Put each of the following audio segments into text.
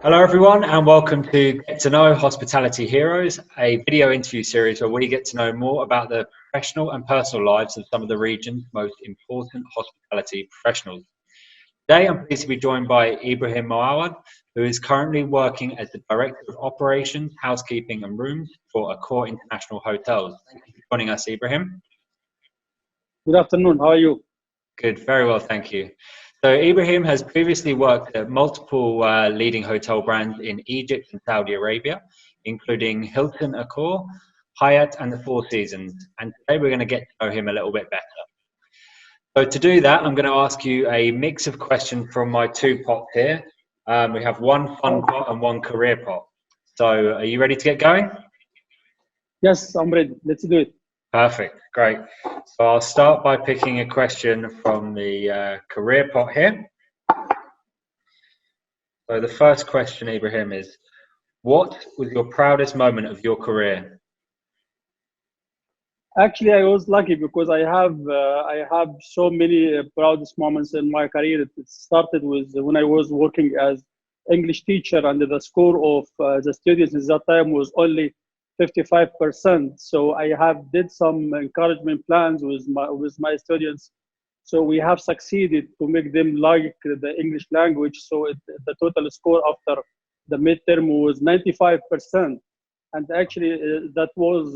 Hello everyone and welcome to Get to Know Hospitality Heroes, a video interview series where we get to know more about the professional and personal lives of some of the region's most important hospitality professionals. Today I'm pleased to be joined by Ibrahim Moawad, who is currently working as the Director of Operations, Housekeeping and Rooms for Accor International Hotels. Thank you for joining us, Ibrahim. Good afternoon, how are you? Good, very well, thank you. So Ibrahim has previously worked at multiple leading hotel brands in Egypt and Saudi Arabia, including Hilton, Accor, Hyatt and the Four Seasons. And today we're going to get to know him a little bit better. So to do that, I'm going to ask you a mix of questions from my two pots here. We have one fun pot and one career pot. So are you ready to get going? Yes, I'm ready. Let's do it. Perfect, great. So I'll start by picking a question from the career pot here. So the first question, Ibrahim, is what was your proudest moment of your career? Actually, I was lucky because I have so many proudest moments in my career. It started with when I was working as English teacher, and the score of the students at that time was only 55%. So I have did some encouragement plans with my students. So we have succeeded to make them like the English language. So the total score after the midterm was 95%. And actually, that was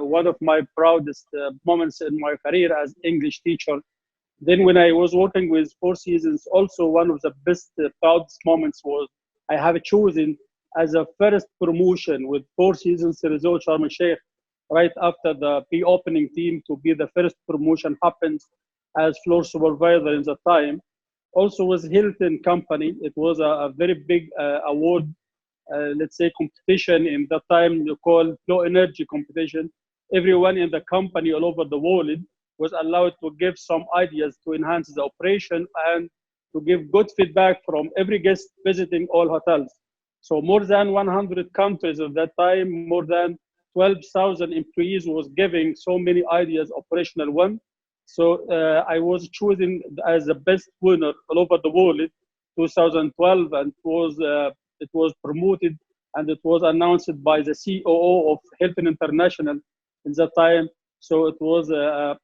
one of my proudest moments in my career as English teacher. Then when I was working with Four Seasons, also one of the best proudest moments was I have chosen as a first promotion with Four Seasons Resort Sharm el-Sheikh, right after the pre-opening team, to be the first promotion happens as floor supervisor in the time. Also with Hilton company, it was a very big award, let's say competition in that time you call low energy competition. Everyone in the company all over the world was allowed to give some ideas to enhance the operation and to give good feedback from every guest visiting all hotels. So more than 100 countries at that time, more than 12,000 employees was giving so many ideas, operational one. So I was chosen as the best winner all over the world 2012, and it was promoted and it was announced by the COO of Hilton International in that time. So it was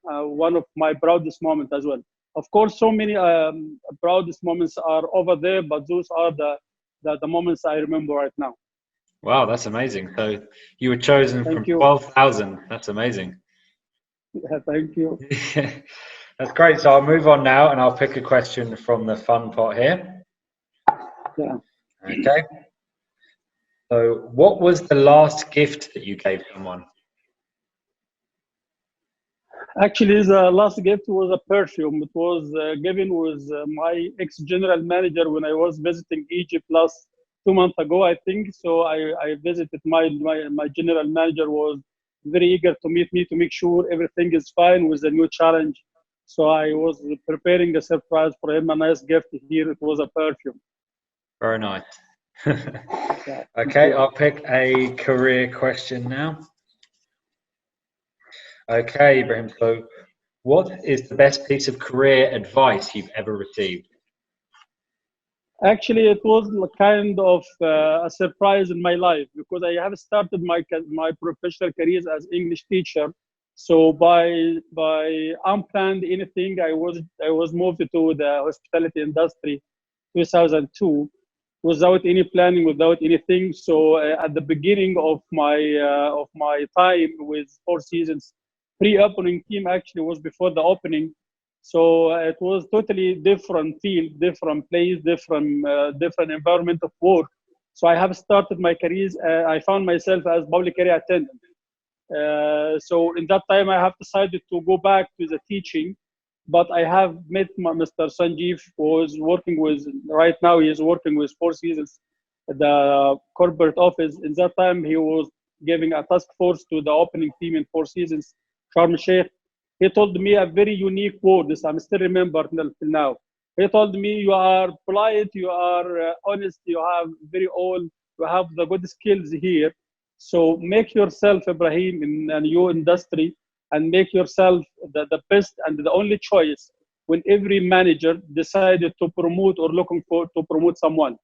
one of my proudest moments as well. Of course, so many proudest moments are over there, but those are the moments I remember right now. Wow, that's amazing. So you were chosen from 12,000. That's amazing. Yeah, thank you. That's great. So I'll move on now and I'll pick a question from the fun pot here. Yeah. Okay. So what was the last gift that you gave someone? Actually, the last gift was a perfume. It was given with my ex-general manager when I was visiting Egypt last 2 months ago, I think. So I visited my general manager was very eager to meet me to make sure everything is fine with the new challenge. So I was preparing a surprise for him, a nice gift here. It was a perfume. Very nice. Yeah, okay, I'll pick a career question now. Okay, Ibrahim, so what is the best piece of career advice you've ever received? Actually, it was kind of a surprise in my life because I have started my professional careers as English teacher. So by unplanned anything, I was moved to the hospitality industry 2002 without any planning, without anything. So at the beginning of my time with Four Seasons, pre-opening team actually was before the opening. So it was totally different field, different place, different environment of work. So I have started my careers. I found myself as public area attendant. So in that time, I have decided to go back to the teaching, but I have met Mr. Sanjeev, who is working with, right now he is working with Four Seasons, the corporate office. In that time, he was giving a task force to the opening team in Four Seasons, Sharm el-Sheikh. He told me a very unique word, I'm still remember till now. He told me, you are polite, you are honest, you have very old, you have the good skills here. So make yourself, Ibrahim, in a new industry and make yourself the best and the only choice when every manager decided to promote or looking for to promote someone.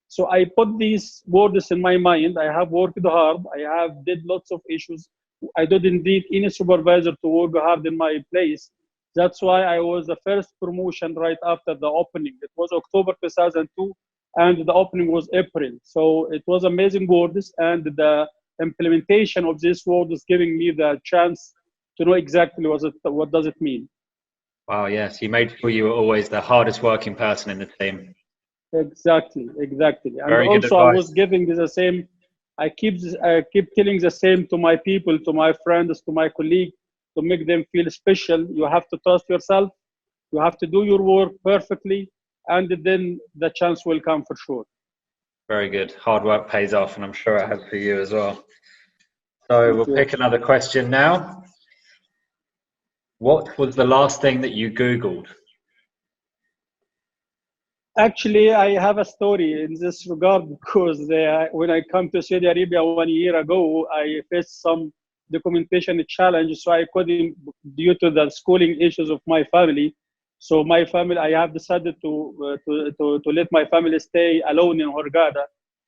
So I put these words in my mind. I have worked hard. I have did lots of issues. I didn't need any supervisor to work hard in my place. That's why I was the first promotion right after the opening. It was October 2002, and the opening was April. So it was amazing words, and the implementation of this word is giving me the chance to know exactly what does it mean. Wow, yes, you made sure you were always the hardest working person in the team. Exactly, exactly. And Very good also, I was advice. giving the same. I keep telling the same to my people, to my friends, to my colleagues, to make them feel special. You have to trust yourself. You have to do your work perfectly, and then the chance will come for sure. Very good. Hard work pays off, and I'm sure it has for you as well. So Thank we'll you. pick another question now. What was the last thing that you Googled? Actually, I have a story in this regard because when I come to Saudi Arabia 1 year ago, I faced some documentation challenge. So I couldn't, due to the schooling issues of my family. So my family, I have decided to let my family stay alone in Hurghada.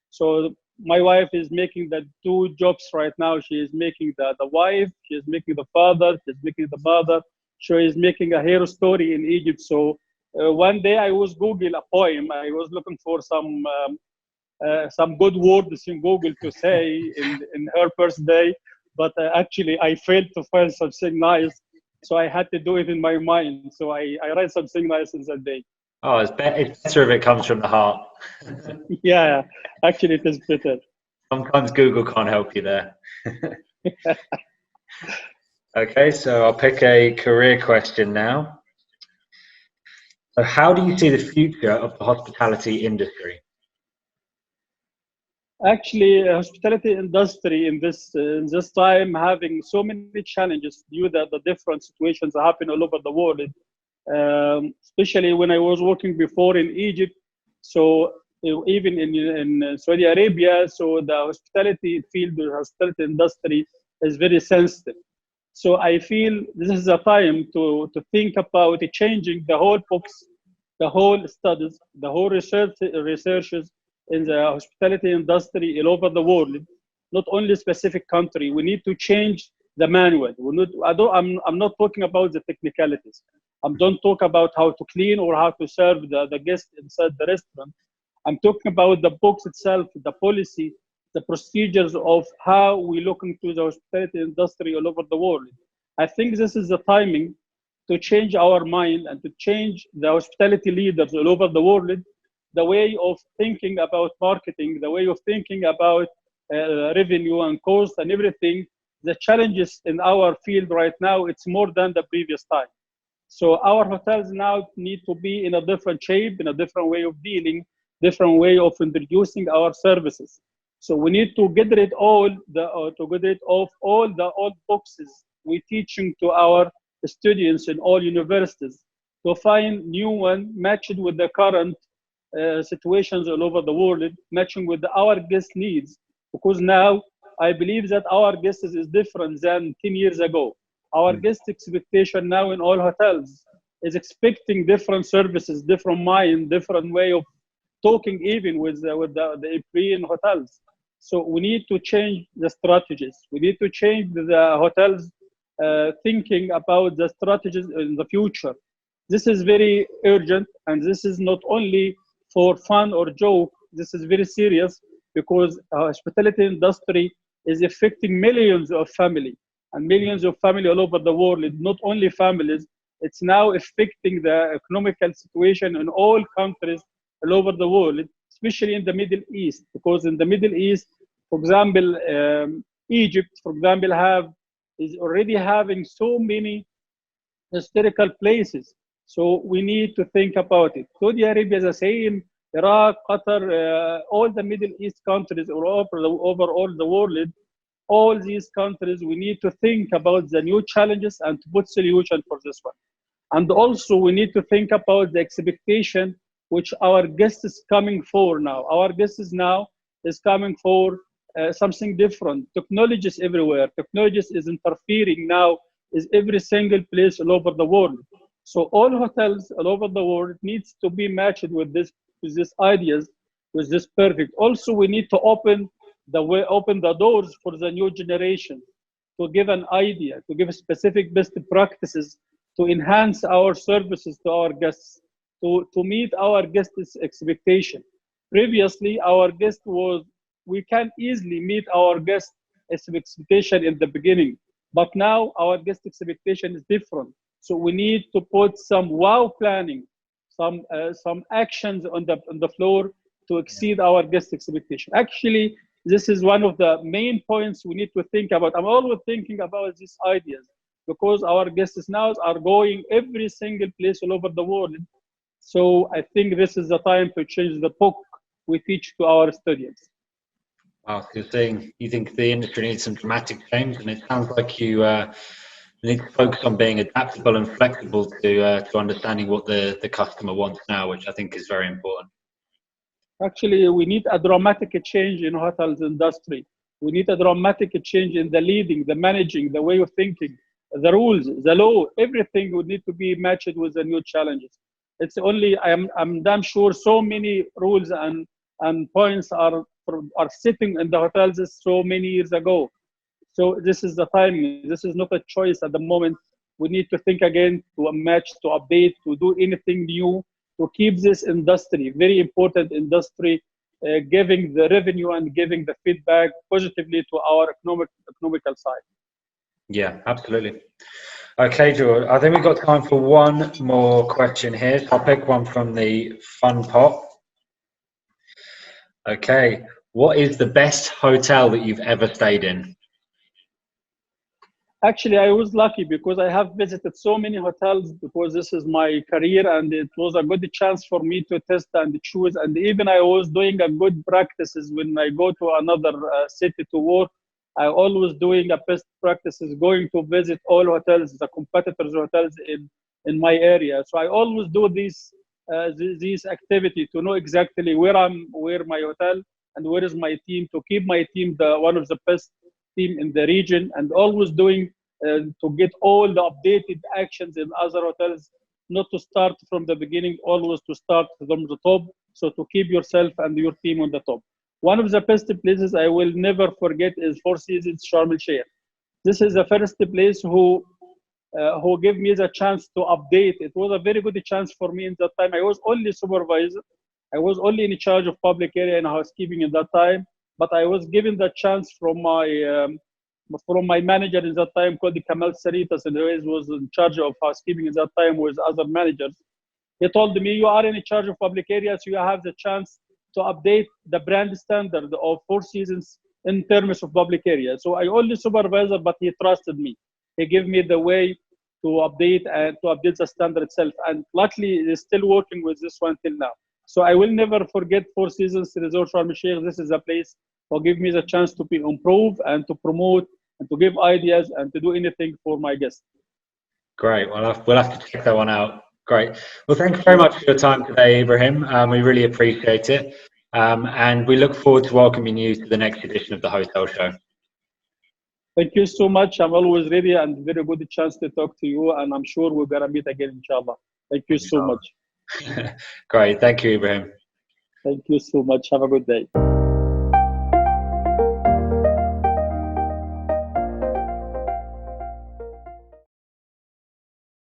So my wife is making the two jobs right now. She is making the wife, she is making the father, she is making the mother. She is making a hero story in Egypt. So one day I was Google a poem. I was looking for some good words in Google to say in her birthday, but actually I failed to find something nice. So I had to do it in my mind. So I write something nice in that day. Oh, it's better if it comes from the heart. Yeah, actually it is better. Sometimes Google can't help you there. Okay, so I'll pick a career question now. So how do you see the future of the hospitality industry? Actually, hospitality industry in this time having so many challenges due to the different situations that happen all over the world. Especially when I was working before in Egypt, so even in Saudi Arabia, so the hospitality field, the hospitality industry is very sensitive. So I feel this is a time to think about changing the whole books, the whole studies, the whole researches in the hospitality industry all over the world, not only specific country. We need to change the manual. We need, I'm not talking about the technicalities. I don't talk about how to clean or how to serve the guest inside the restaurant. I'm talking about the books itself, the policy, the procedures of how we look into the hospitality industry all over the world. I think this is the timing to change our mind and to change the hospitality leaders all over the world, the way of thinking about marketing, the way of thinking about revenue and cost and everything. The challenges in our field right now, it's more than the previous time. So our hotels now need to be in a different shape, in a different way of dealing, different way of introducing our services. So we need to get rid to get rid of all the old boxes we teaching to our students in all universities, to find new one matched with the current situations all over the world, matching with our guest needs. Because now I believe that our guests is different than 10 years ago. Our guest expectation now in all hotels is expecting different services, different mind, different way of talking, even with the European hotels. So we need to change the strategies. We need to change the hotels thinking about the strategies in the future. This is very urgent, and this is not only for fun or joke. This is very serious because hospitality industry is affecting millions of family and millions of family all over the world. Not only families, it's now affecting the economical situation in all countries all over the world, especially in the Middle East. Because in the Middle East, for example, Egypt, for example, is already having so many historical places. So we need to think about it. Saudi Arabia is the same. Iraq, Qatar, all the Middle East countries, or over all the world, all these countries, we need to think about the new challenges and to put solution for this one. And also we need to think about the expectation which our guest is coming for now. Our guest is now is coming for something different. Technology is everywhere. Technology is interfering now, is every single place all over the world. So all hotels all over the world needs to be matched with these ideas Was this perfect? Also, we need to open the doors for the new generation, to give an idea, to give specific best practices, to enhance our services to our guests, to meet our guests' expectation. Previously, our guest was, we can easily meet our guest expectation in the beginning, but now our guest expectation is different. So we need to put some wow planning, some actions on the floor to exceed our guest expectation. Actually, this is one of the main points we need to think about. I'm always thinking about these ideas because our guests now are going every single place all over the world. So I think this is the time to change the book we teach to our students. Wow, so you're saying you think the industry needs some dramatic change, and it sounds like you need to focus on being adaptable and flexible to understanding what the customer wants now, which I think is very important. Actually, we need a dramatic change in hotels industry. We need a dramatic change in the leading, the managing, the way of thinking, the rules, the law, everything would need to be matched with the new challenges. It's only, I'm damn sure so many rules and points are sitting in the hotels so many years ago. So this is the time. This is not a choice at the moment. We need to think again, to match, to update, to do anything new, to keep this industry, very important industry, giving the revenue and giving the feedback positively to our economical side. Yeah, absolutely. Okay, George, I think we've got time for one more question here. I'll pick one from the fun pot. Okay, what is the best hotel that you've ever stayed in? Actually, I was lucky because I have visited so many hotels because this is my career, and it was a good chance for me to test and choose. And even I was doing a good practices when I go to another city to work. I always doing a best practices, going to visit all hotels, the competitors' hotels in my area. So I always do these activity to know exactly where my hotel and where is my team, to keep my team one of the best team in the region, and always doing to get all the updated actions in other hotels, not to start from the beginning, always to start from the top, so to keep yourself and your team on the top. One of the best places I will never forget is Four Seasons Sharm El Sheikh. This is the first place who gave me the chance to update. It was a very good chance for me in that time. I was only supervisor. I was only in charge of public area and housekeeping in that time, but I was given the chance from my manager in that time, called Kamal Saritas, and he was in charge of housekeeping in that time with other managers. He told me, you are in charge of public areas, so you have the chance to update the brand standard of Four Seasons in terms of public area. So I only supervisor, but he trusted me. He gave me the way to update the standard itself. And luckily, he's still working with this one till now. So I will never forget Four Seasons Resort Sharm El Sheikh. This is a place who give me the chance to improve and to promote and to give ideas and to do anything for my guests. Great. Well, we'll have to check that one out. Great. Well, thanks very much for your time today, Ibrahim. We really appreciate it. And we look forward to welcoming you to the next edition of the Hotel Show. Thank you so much. I'm always ready and very good chance to talk to you. And I'm sure we're going to meet again, inshallah. Thank you so much. Great. Thank you, Ibrahim. Thank you so much. Have a good day.